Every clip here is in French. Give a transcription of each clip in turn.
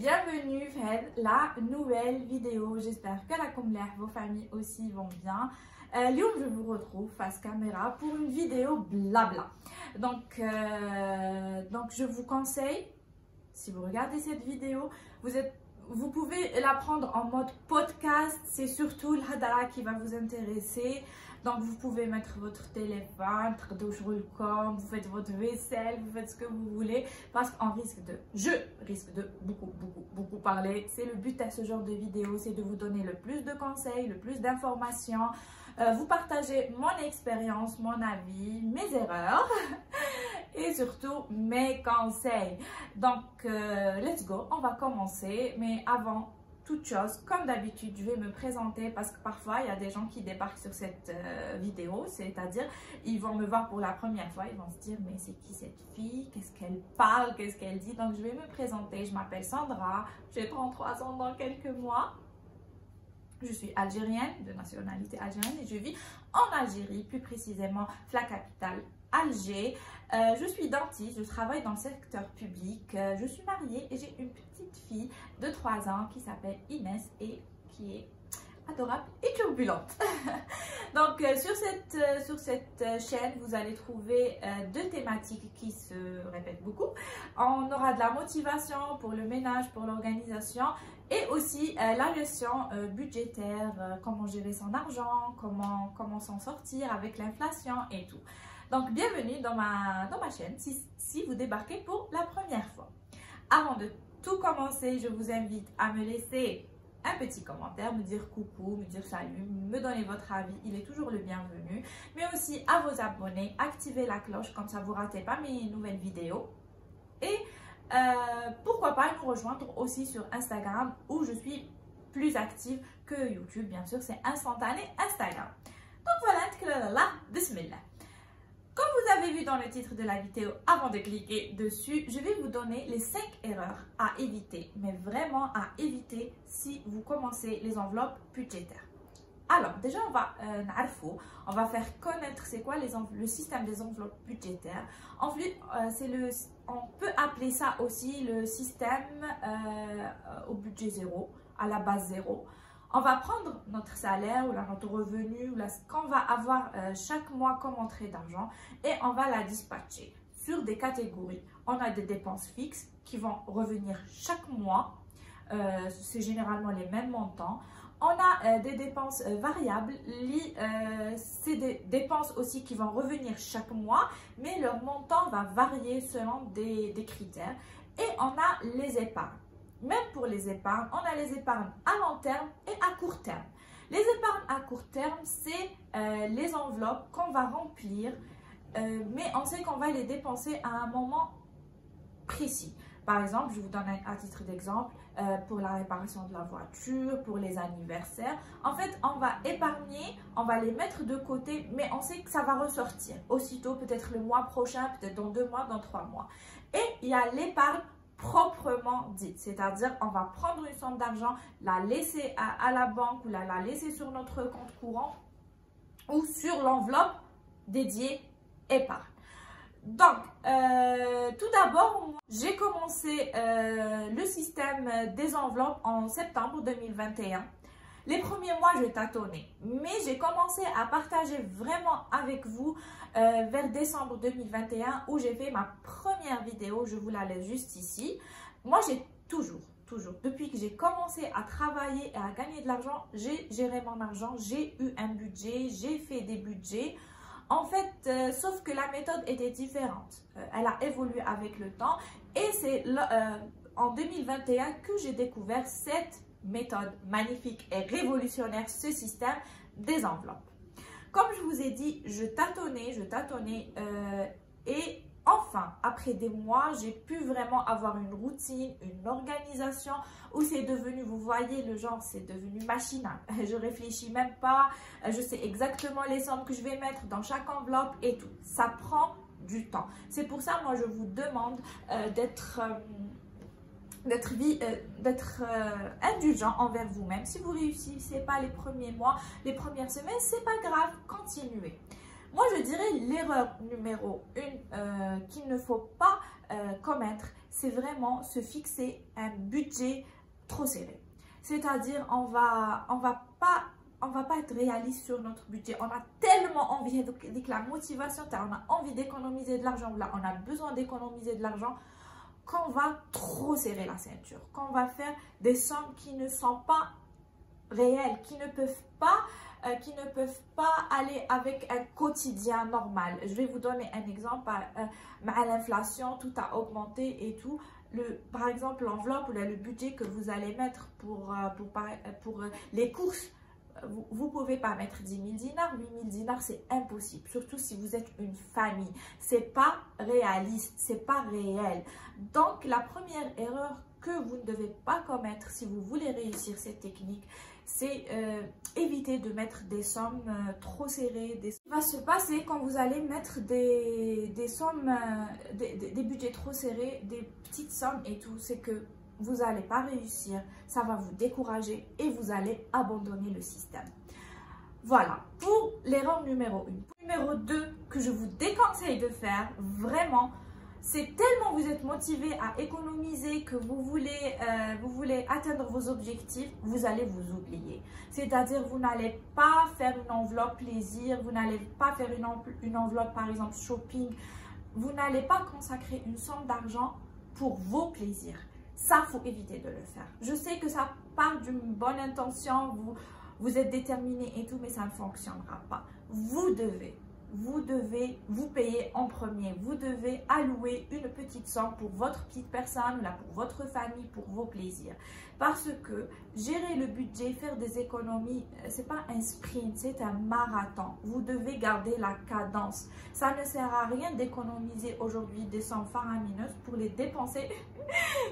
bienvenue dans la nouvelle vidéo. J'espère que vos familles aussi vont bien. Lyon, je vous retrouve face caméra pour une vidéo blabla. Donc je vous conseille, si vous regardez cette vidéo, vous pouvez la prendre en mode podcast. C'est surtout le hadara qui va vous intéresser. Donc vous pouvez mettre votre téléphone, vous faites votre vaisselle, vous faites ce que vous voulez, parce qu'on je risque de beaucoup parler. C'est le but à ce genre de vidéo, c'est de vous donner le plus de conseils, le plus d'informations, vous partager mon expérience, mon avis, mes erreurs et surtout mes conseils. Donc let's go, on va commencer, mais avant toute chose, comme d'habitude, je vais me présenter parce que parfois il y a des gens qui débarquent sur cette vidéo, c'est-à-dire ils vont me voir pour la première fois, ils vont se dire mais c'est qui cette fille, qu'est-ce qu'elle parle, qu'est-ce qu'elle dit. Donc je vais me présenter, je m'appelle Sandra, j'ai 33 ans dans quelques mois, je suis algérienne, de nationalité algérienne et je vis en Algérie, plus précisément la capitale Alger. Je suis dentiste, je travaille dans le secteur public, je suis mariée et j'ai une petite fille de 3 ans qui s'appelle Inès et qui est adorable et turbulente. Donc sur cette chaîne, vous allez trouver deux thématiques qui se répètent beaucoup. On aura de la motivation pour le ménage, pour l'organisation et aussi la gestion budgétaire, comment gérer son argent, comment s'en sortir avec l'inflation et tout. Donc, bienvenue dans ma chaîne si vous débarquez pour la première fois. Avant de tout commencer, je vous invite à me laisser un petit commentaire, me dire coucou, me dire salut, me donner votre avis, il est toujours le bienvenu. Mais aussi à vos abonnés, activez la cloche, comme ça vous ne ratez pas mes nouvelles vidéos. Et pourquoi pas nous rejoindre aussi sur Instagram où je suis plus active que YouTube, bien sûr, c'est instantané Instagram. Donc voilà, bismillah. Comme vous avez vu dans le titre de la vidéo, avant de cliquer dessus, je vais vous donner les 5 erreurs à éviter, mais vraiment à éviter si vous commencez les enveloppes budgétaires. Alors, déjà, on va faire connaître c'est quoi le système des enveloppes budgétaires. Ensuite, on peut appeler ça aussi le système au budget zéro, à la base zéro. On va prendre notre salaire ou notre revenu, ou ce qu'on va avoir chaque mois comme entrée d'argent et on va la dispatcher sur des catégories. On a des dépenses fixes qui vont revenir chaque mois, c'est généralement les mêmes montants. On a des dépenses variables, c'est des dépenses aussi qui vont revenir chaque mois, mais leur montant va varier selon des critères. Et on a les épargnes. Même pour les épargnes, on a les épargnes à long terme et à court terme. Les épargnes à court terme, c'est les enveloppes qu'on va remplir, mais on sait qu'on va les dépenser à un moment précis. Par exemple, je vous donne à titre d'exemple, pour la réparation de la voiture, pour les anniversaires. En fait, on va épargner, on va les mettre de côté, mais on sait que ça va ressortir aussitôt, peut-être le mois prochain, peut-être dans 2 mois, dans 3 mois. Et il y a l'épargne proprement dite, c'est-à-dire on va prendre une somme d'argent, la laisser à la banque ou la laisser sur notre compte courant ou sur l'enveloppe dédiée épargne. Donc, tout d'abord, j'ai commencé le système des enveloppes en septembre 2021. Les premiers mois, je tâtonnais, mais j'ai commencé à partager vraiment avec vous vers décembre 2021 où j'ai fait ma première vidéo, je vous la laisse juste ici. Moi, j'ai toujours, depuis que j'ai commencé à travailler et à gagner de l'argent, j'ai géré mon argent, j'ai eu un budget, j'ai fait des budgets. En fait, sauf que la méthode était différente. Elle a évolué avec le temps et c'est en 2021 que j'ai découvert cette méthode magnifique et révolutionnaire, ce système des enveloppes. Comme je vous ai dit, je tâtonnais et enfin, après des mois, j'ai pu vraiment avoir une routine, une organisation où c'est devenu, vous voyez le genre, c'est devenu machinal. Je réfléchis même pas, je sais exactement les sommes que je vais mettre dans chaque enveloppe et tout. Ça prend du temps. C'est pour ça, moi, je vous demande d'être indulgent envers vous-même. Si vous ne réussissez pas les premiers mois, les premières semaines, c'est pas grave, continuez. Moi, je dirais l'erreur numéro 1 qu'il ne faut pas commettre, c'est vraiment se fixer un budget trop serré. C'est-à-dire, on va pas être réaliste sur notre budget. On a tellement envie, dès que la motivation, on a envie d'économiser de l'argent, là, on a besoin d'économiser de l'argent, qu'on va trop serrer la ceinture, qu'on va faire des sommes qui ne sont pas réelles, qui ne peuvent pas aller avec un quotidien normal. Je vais vous donner un exemple. À l'inflation, tout a augmenté et tout. Par exemple, l'enveloppe ou le budget que vous allez mettre pour les courses, vous ne pouvez pas mettre 10 000 dinars, 8 000 dinars, c'est impossible. Surtout si vous êtes une famille. Ce n'est pas réaliste, ce n'est pas réel. Donc, la première erreur que vous ne devez pas commettre si vous voulez réussir cette technique, c'est éviter de mettre des sommes trop serrées. Ce qui va se passer quand vous allez mettre des sommes, des budgets trop serrés, des petites sommes et tout, c'est que vous n'allez pas réussir, ça va vous décourager et vous allez abandonner le système. Voilà, pour l'erreur numéro 1. Numéro 2, que je vous déconseille de faire, vraiment, c'est tellement vous êtes motivé à économiser que vous voulez atteindre vos objectifs, vous allez vous oublier. C'est-à-dire, vous n'allez pas faire une enveloppe plaisir, vous n'allez pas faire une enveloppe, par exemple, shopping. Vous n'allez pas consacrer une somme d'argent pour vos plaisirs. Ça, il faut éviter de le faire. Je sais que ça part d'une bonne intention, vous êtes déterminé et tout, mais ça ne fonctionnera pas. Vous devez vous payer en premier. Vous devez allouer une petite somme pour votre petite personne, là, pour votre famille, pour vos plaisirs. Parce que gérer le budget, faire des économies, ce n'est pas un sprint, c'est un marathon. Vous devez garder la cadence. Ça ne sert à rien d'économiser aujourd'hui des sommes faramineuses pour les dépenser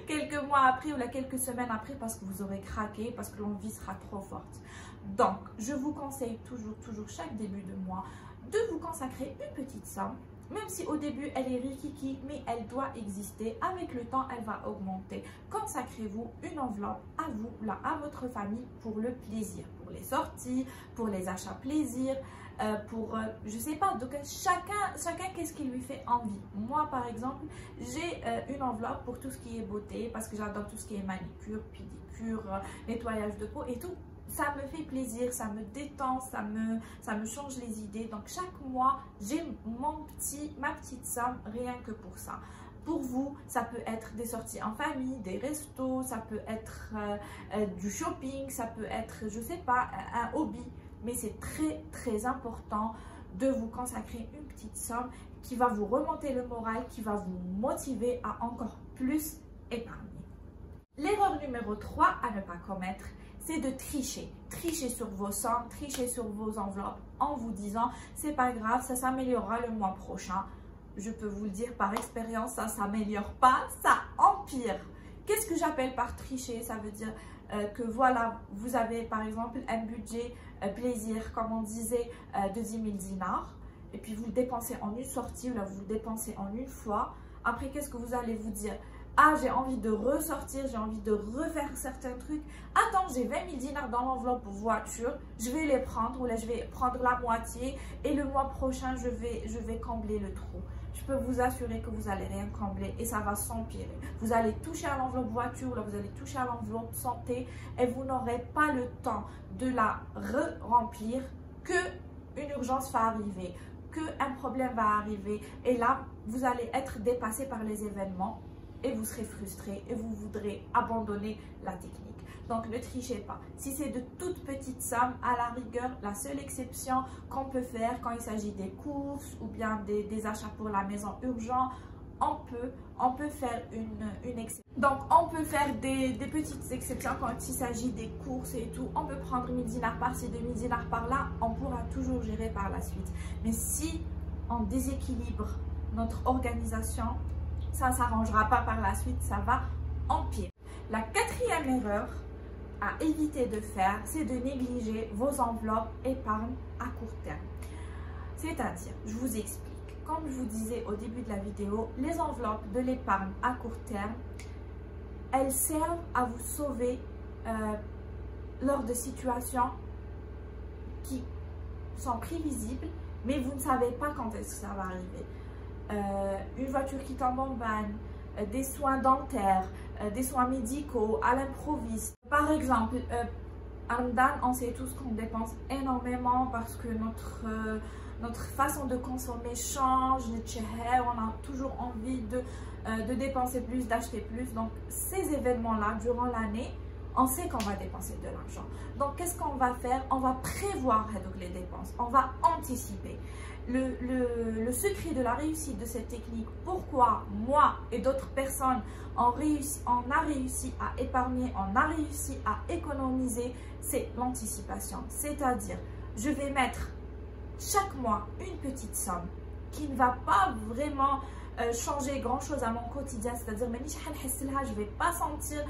quelques mois après ou là, quelques semaines après parce que vous aurez craqué, parce que l'envie sera trop forte. Donc, je vous conseille toujours chaque début de mois de vous consacrer une petite somme, même si au début elle est rikiki, mais elle doit exister. Avec le temps, elle va augmenter. Consacrez-vous une enveloppe à vous, là, à votre famille, pour le plaisir, pour les sorties, pour les achats plaisir, je sais pas, donc chacun qu'est-ce qui lui fait envie. Moi, par exemple, j'ai une enveloppe pour tout ce qui est beauté, parce que j'adore tout ce qui est manicure, pédicure, nettoyage de peau et tout. Ça me fait plaisir, ça me détend, ça me change les idées. Donc chaque mois, j'ai ma petite somme rien que pour ça. Pour vous, ça peut être des sorties en famille, des restos, ça peut être du shopping, ça peut être, je sais pas, un hobby. Mais c'est très important de vous consacrer une petite somme qui va vous remonter le moral, qui va vous motiver à encore plus épargner. L'erreur numéro 3 à ne pas commettre, c'est de tricher. Tricher sur vos sommes, tricher sur vos enveloppes en vous disant c'est pas grave, ça s'améliorera le mois prochain. Je peux vous le dire par expérience, ça s'améliore pas, ça empire. Qu'est-ce que j'appelle par tricher? Ça veut dire que voilà, vous avez par exemple un budget plaisir, comme on disait, de 10 000 dinars. Et puis vous le dépensez en une sortie, ou là vous le dépensez en une fois. Après, qu'est-ce que vous allez vous dire? Ah, j'ai envie de ressortir, j'ai envie de refaire certains trucs. Attends, j'ai 20 000 dinars dans l'enveloppe voiture, je vais les prendre, ou là je vais prendre la moitié et le mois prochain, je vais combler le trou. Je peux vous assurer que vous n'allez rien combler et ça va s'empirer. Vous allez toucher à l'enveloppe voiture, ou là vous allez toucher à l'enveloppe santé et vous n'aurez pas le temps de la re-remplir qu'une urgence va arriver, qu'un problème va arriver. Et là, vous allez être dépassé par les événements. Et vous serez frustré et vous voudrez abandonner la technique. Donc ne trichez pas. Si c'est de toutes petites sommes, à la rigueur, la seule exception qu'on peut faire quand il s'agit des courses ou bien des achats pour la maison urgents, on peut faire une exception. Donc on peut faire des petites exceptions quand il s'agit des courses et tout. On peut prendre 1000 dinars par-ci, 2000 dinars par-là. On pourra toujours gérer par la suite. Mais si on déséquilibre notre organisation, ça ne s'arrangera pas par la suite, ça va empirer. La quatrième erreur à éviter de faire, c'est de négliger vos enveloppes épargne à court terme. C'est-à-dire, je vous explique, comme je vous disais au début de la vidéo, les enveloppes de l'épargne à court terme, elles servent à vous sauver lors de situations qui sont prévisibles, mais vous ne savez pas quand est-ce que ça va arriver. Une voiture qui tombe en panne, des soins dentaires, des soins médicaux à l'improviste. Par exemple, à Ramadan, on sait tous qu'on dépense énormément parce que notre façon de consommer change, on a toujours envie de dépenser plus, d'acheter plus. Donc, ces événements-là, durant l'année, on sait qu'on va dépenser de l'argent. Donc, qu'est-ce qu'on va faire? On va prévoir les dépenses, on va anticiper. Le secret de la réussite de cette technique, pourquoi moi et d'autres personnes on a réussi à épargner, on a réussi à économiser, c'est l'anticipation. C'est-à-dire, je vais mettre chaque mois une petite somme qui ne va pas vraiment changer grand-chose à mon quotidien. C'est-à-dire, je ne vais pas sentir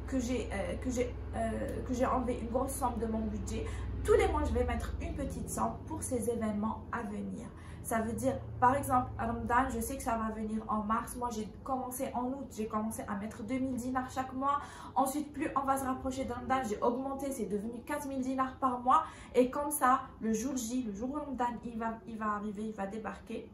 que j'ai enlevé une grosse somme de mon budget. Tous les mois, je vais mettre une petite somme pour ces événements à venir. Ça veut dire, par exemple, à Ramadan, je sais que ça va venir en mars. Moi, j'ai commencé en août, j'ai commencé à mettre 2000 dinars chaque mois. Ensuite, plus on va se rapprocher de Ramadan, j'ai augmenté, c'est devenu 4000 dinars par mois. Et comme ça, le jour J, le jour où Ramadan, il va arriver, il va débarquer,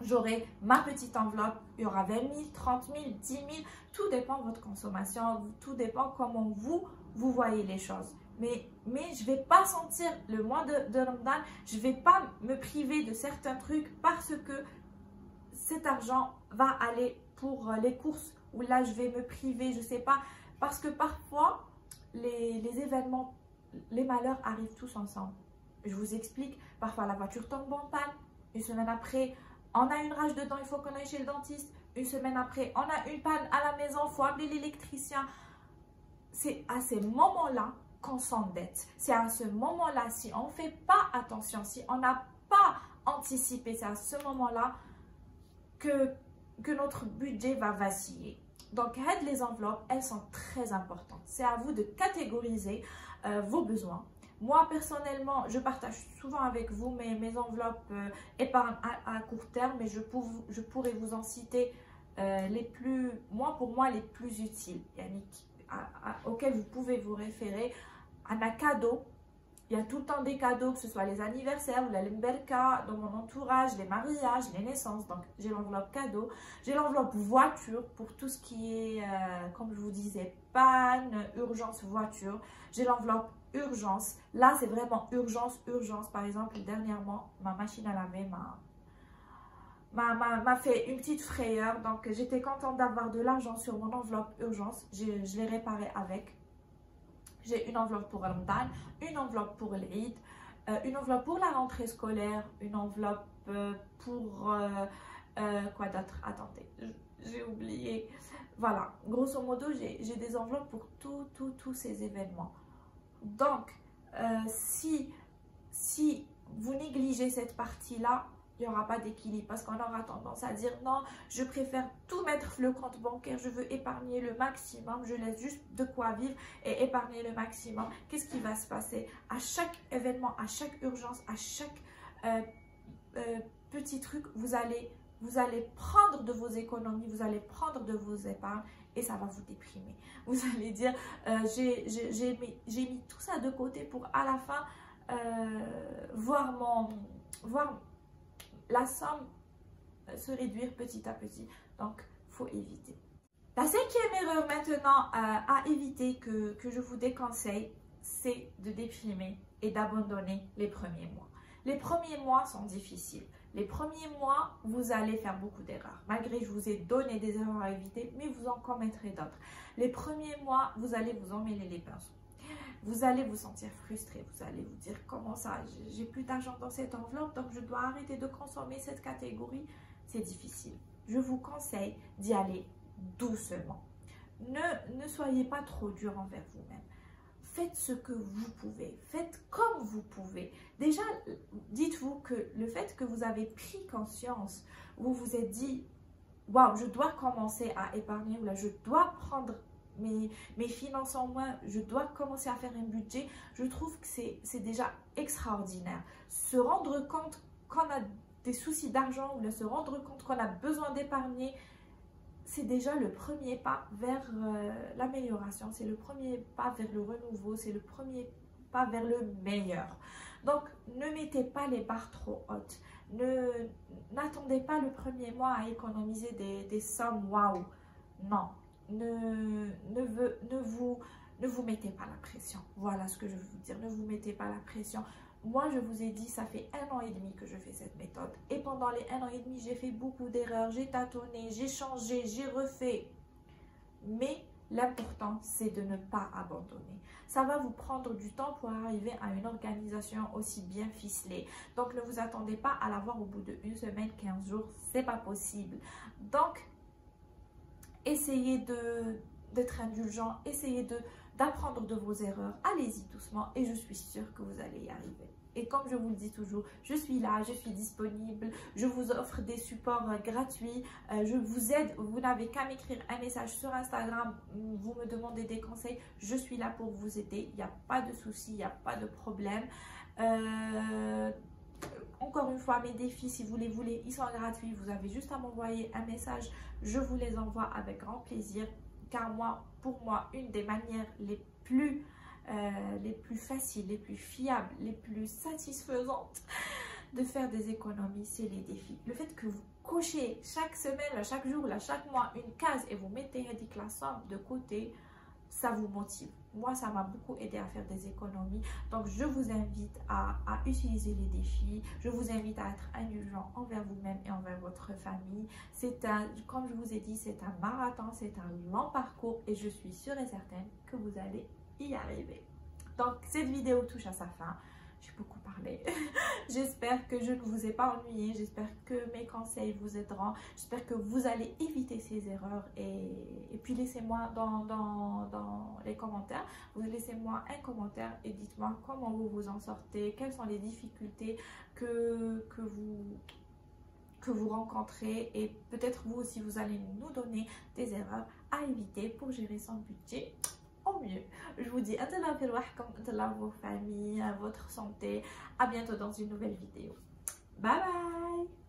j'aurai ma petite enveloppe, il y aura 20 000, 30 000, 10 000, tout dépend de votre consommation, tout dépend comment vous voyez les choses. Mais je ne vais pas sentir le mois de Ramadan, je ne vais pas me priver de certains trucs parce que cet argent va aller pour les courses ou là je vais me priver, je ne sais pas. Parce que parfois, les événements, les malheurs arrivent tous ensemble. Je vous explique, parfois la voiture tombe en panne, une semaine après, on a une rage dedans, il faut qu'on aille chez le dentiste. Une semaine après, on a une panne à la maison, il faut appeler l'électricien. C'est à ces moments-là qu'on s'endette. C'est à ce moment-là, si on ne fait pas attention, si on n'a pas anticipé, c'est à ce moment-là que notre budget va vaciller. Donc, les enveloppes, elles sont très importantes. C'est à vous de catégoriser vos besoins. Moi, personnellement, je partage souvent avec vous mes enveloppes épargne à court terme, mais je pourrais vous en citer pour moi, les plus utiles, auxquels vous pouvez vous référer. À un cadeau, il y a tout le temps des cadeaux, que ce soit les anniversaires ou la lemberka, dans mon entourage, les mariages, les naissances. Donc, j'ai l'enveloppe cadeau. J'ai l'enveloppe voiture pour tout ce qui est, comme je vous disais, panne, urgence voiture. J'ai l'enveloppe urgence. Là, c'est vraiment urgence. Par exemple, dernièrement, ma machine à laver m'a fait une petite frayeur. Donc, j'étais contente d'avoir de l'argent sur mon enveloppe urgence. Je l'ai réparée avec. J'ai une enveloppe pour Ramadan, une enveloppe pour l'Eid, une enveloppe pour la rentrée scolaire, une enveloppe pour... quoi d'autre? Attendez, j'ai oublié. Voilà, grosso modo, j'ai des enveloppes pour tous ces événements. Donc, si vous négligez cette partie-là, il n'y aura pas d'équilibre parce qu'on aura tendance à dire non, je préfère tout mettre le compte bancaire, je veux épargner le maximum, je laisse juste de quoi vivre et épargner le maximum. Qu'est-ce qui va se passer? À chaque événement, à chaque urgence, à chaque petit truc, vous allez prendre de vos économies, vous allez prendre de vos épargnes et ça va vous déprimer. Vous allez dire, j'ai mis tout ça de côté pour à la fin voir la somme se réduire petit à petit. Donc, il faut éviter. La cinquième erreur maintenant à éviter que je vous déconseille, c'est de déprimer et d'abandonner les premiers mois. Les premiers mois sont difficiles. Les premiers mois, vous allez faire beaucoup d'erreurs. Malgré que je vous ai donné des erreurs à éviter, mais vous en commettrez d'autres. Les premiers mois, vous allez vous emmêler les pinceaux. Vous allez vous sentir frustré, vous allez vous dire comment ça, j'ai plus d'argent dans cette enveloppe, donc je dois arrêter de consommer cette catégorie. C'est difficile. Je vous conseille d'y aller doucement. Ne soyez pas trop dur envers vous-même. Faites ce que vous pouvez, faites comme vous pouvez. Déjà, dites-vous que le fait que vous avez pris conscience, vous vous êtes dit, waouh, je dois commencer à épargner, ou là, je dois prendre mes finances en main, je dois commencer à faire un budget, je trouve que c'est déjà extraordinaire. Se rendre compte qu'on a des soucis d'argent ou se rendre compte qu'on a besoin d'épargner, c'est déjà le premier pas vers l'amélioration, c'est le premier pas vers le renouveau, c'est le premier pas vers le meilleur. Donc, ne mettez pas les barres trop hautes. N'attendez pas le premier mois à économiser des sommes waouh. Non, ne vous mettez pas la pression. Voilà ce que je veux vous dire. Ne vous mettez pas la pression. Moi, je vous ai dit, ça fait 1 an et demi que je fais cette méthode. Et pendant les 1 an et demi, j'ai fait beaucoup d'erreurs. J'ai tâtonné, j'ai changé, j'ai refait. Mais l'important, c'est de ne pas abandonner. Ça va vous prendre du temps pour arriver à une organisation aussi bien ficelée. Donc, ne vous attendez pas à l'avoir au bout de 1 semaine, 15 jours. C'est pas possible. Donc, essayez d'être indulgent. Essayez d'apprendre de vos erreurs. Allez-y doucement et je suis sûre que vous allez y arriver. Et comme je vous le dis toujours, je suis là, je suis disponible, je vous offre des supports gratuits, je vous aide, vous n'avez qu'à m'écrire un message sur Instagram, vous me demandez des conseils, je suis là pour vous aider, il n'y a pas de souci, il n'y a pas de problème. Encore une fois, mes défis, si vous les voulez, ils sont gratuits, vous avez juste à m'envoyer un message, je vous les envoie avec grand plaisir, car pour moi, une des manières les plus faciles, les plus fiables, les plus satisfaisantes de faire des économies, c'est les défis. Le fait que vous cochez chaque semaine, chaque jour, chaque mois une case et vous mettez la somme de côté, ça vous motive. Moi, ça m'a beaucoup aidé à faire des économies. Donc, je vous invite à utiliser les défis. Je vous invite à être indulgent envers vous-même et envers votre famille. Comme je vous ai dit, c'est un marathon, c'est un long parcours et je suis sûre et certaine que vous allez y arriver. Donc, cette vidéo touche à sa fin. J'ai beaucoup parlé. J'espère que je ne vous ai pas ennuyé. J'espère que mes conseils vous aideront. J'espère que vous allez éviter ces erreurs. Et puis, laissez-moi dans les commentaires. Laissez-moi un commentaire et dites-moi comment vous vous en sortez. Quelles sont les difficultés que vous rencontrez. Et peut-être vous aussi, vous allez nous donner des erreurs à éviter pour gérer son budget au mieux. Je vous dis à vos familles, à votre santé. À bientôt dans une nouvelle vidéo. Bye bye.